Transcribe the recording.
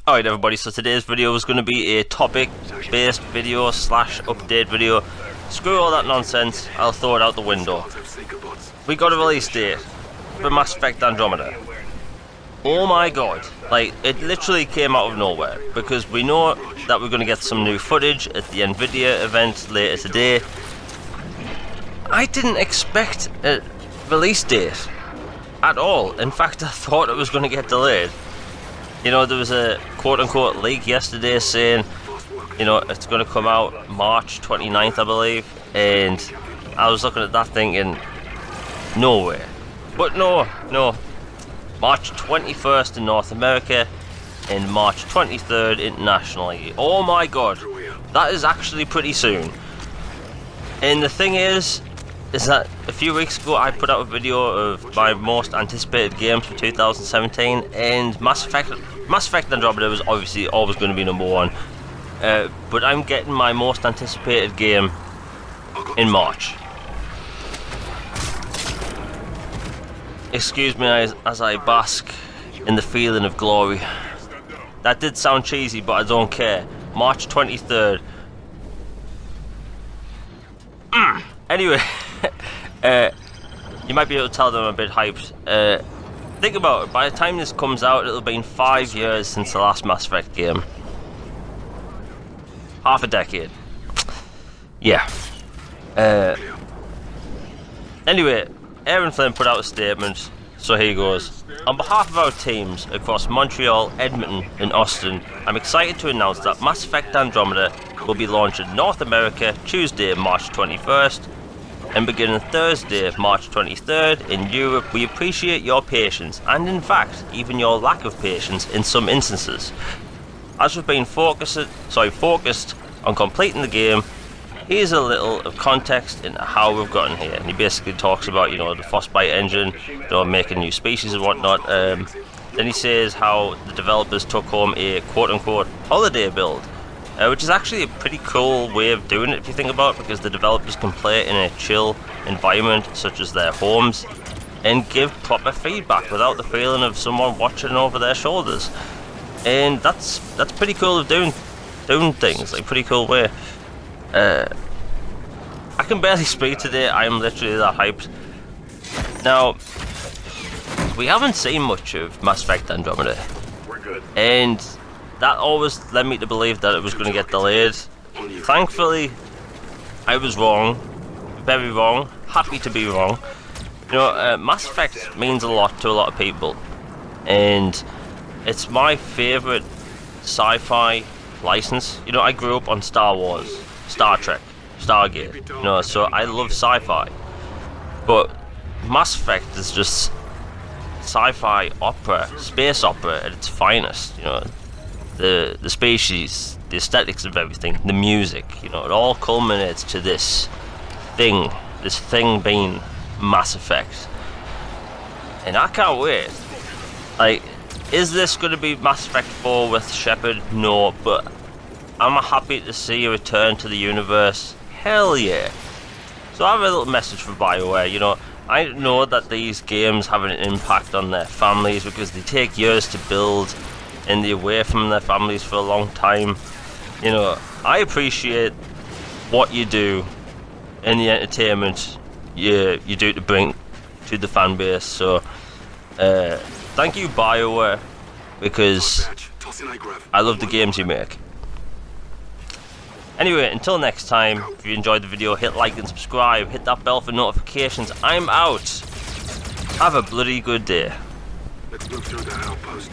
Alright everybody, so today's video is going to be a topic based video slash update video. Screw all that nonsense, I'll throw it out the window. We got a release date for Mass Effect Andromeda. Oh my god, like it literally came out of nowhere, because we know that we're going to get some new footage at the Nvidia event later today. I didn't expect a release date at all. In fact, I thought it was going to get delayed. You know, there was a quote-unquote leak yesterday saying, you know, it's going to come out March 29th, I believe, and I was looking at that thinking, no way. But no, March 21st in North America and March 23rd internationally. Oh my god, that is actually pretty soon. And the thing is that a few weeks ago I put out a video of my most anticipated games for 2017, and Mass Effect Andromeda was obviously always going to be #1, but I'm getting my most anticipated game in March. Excuse me as I bask in the feeling of glory. That did sound cheesy, but I don't care. March 23rd. Anyway, you might be able to tell that I'm a bit hyped. Think about it, by the time this comes out, it'll have been 5 years since the last Mass Effect game. Half a decade. Yeah. Anyway, Aaron Flynn put out a statement, so here goes. On behalf of our teams across Montreal, Edmonton and Austin, I'm excited to announce that Mass Effect Andromeda will be launched in North America Tuesday, March 21st, and beginning Thursday, March 23rd in Europe. We appreciate your patience, and in fact, even your lack of patience in some instances. As we've been focused on completing the game, here's a little of context into how we've gotten here. And he basically talks about, you know, the Frostbite engine, you know, making new species and whatnot. Then he says how the developers took home a quote-unquote holiday build, which is actually a pretty cool way of doing it if you think about it, because the developers can play in a chill environment such as their homes and give proper feedback without the feeling of someone watching over their shoulders. And that's pretty cool of doing things, like pretty cool way. I can barely speak today, I'm literally that hyped. Now, we haven't seen much of Mass Effect Andromeda, and that always led me to believe that it was going to get delayed. Thankfully, I was wrong, very wrong, happy to be wrong. You know, Mass Effect means a lot to a lot of people, and it's my favourite sci-fi license. You know, I grew up on Star Wars, Star Trek, Stargate, you know, so I love sci-fi. But Mass Effect is just sci-fi opera, space opera at its finest, you know. The species, the aesthetics of everything, the music, you know, it all culminates to this thing being Mass Effect. And I can't wait. Like, is this going to be Mass Effect 4 with Shepard? No, but I'm happy to see a return to the universe. Hell yeah. So I have a little message for BioWare. You know, I know that these games have an impact on their families because they take years to build and they're away from their families for a long time. You know, I appreciate what you do in the entertainment you do to bring to the fan base. So thank you, BioWare, because I love the games you make. Anyway, until next time, if you enjoyed the video, hit like and subscribe, hit that bell for notifications. I'm out. Have a bloody good day. Let's move through the outpost.